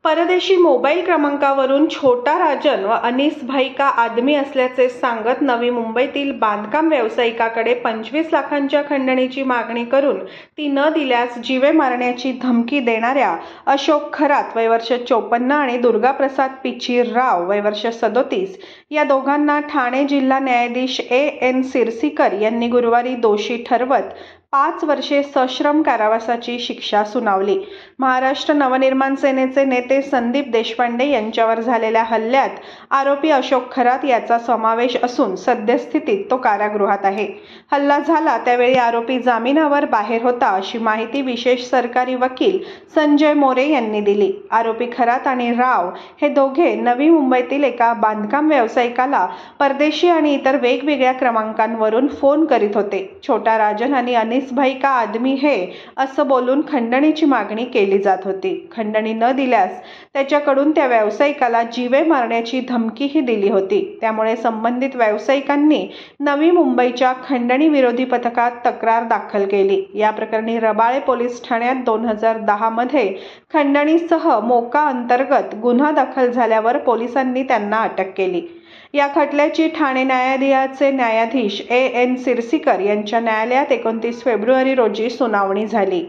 परदेशी मोबाईल क्रमांकावरून छोटा राजन व अनीस भाई का आदमी असल्याचे सांगत नवी मुंबईतील बांधकाम व्यावसायिकाकडे 25 लाखांच्या खंडणीची मागणी करून ती न दिल्यास जीवे मारण्याची धमकी देणाऱ्या अशोक खरात वय वर्ष 54 आणि दुर्गाप्रसाद पिचीर राव वय वर्ष 37 या दोघांना ठाणे जिल्हा न्यायाधीश A.N. सिरसीकर यांनी गुरुवारी दोषी ठरवत 5 वर्षे सश्रम कारावासाची शिक्षा सुनावली। महाराष्ट्र नवनिर्माण सेनेचे नेते संदीप देशपांडे यांच्यावर झालेल्या हल्ल्यात आरोपी अशोक खरात याचा समावेश असून सद्यस्थितीत तो कारागृहात आहे। हल्ला झाला त्यावेळी आरोपी जामिनावर बाहेर होता अशी माहिती विशेष सरकारी वकील संजय मोरे यांनी दिली। आरोपी खरात आणि राव हे दोघे नवी मुंबईतील एका बांधकाम व्यावसायिकाला परदेशी आणि इतर वेगवेगळ्या क्रमांकांवरून फोन करीत होते। छोटा राजन आणि अनीस भाई का आदमी है असं बोलून खंडणीची मागणी केली जात होती। खंडणी न दिल्यास त्याच्याकडून त्या व्यावसायिकाला जीवे मारण्याची धमकीही दिली होती। त्यामुळे संबंधित व्यावसायिकांनी नवी मुंबईच्या खंडणी विरोधी पथकात तक्रार दाखल केली। या प्रकरणी रबाळे पोलीस ठाण्यात 2010 मध्ये खंडणीसह मोका अंतर्गत गुन्हा दाखल झाल्यावर पोलिसांनी त्यांना अटक केली। या खटल्याची ठाणे न्यायालयाचे न्यायाधीश A.N. सिरसीकर यांच्या न्यायालयात 29 फेब्रुवारी रोजी सुनावणी झाली।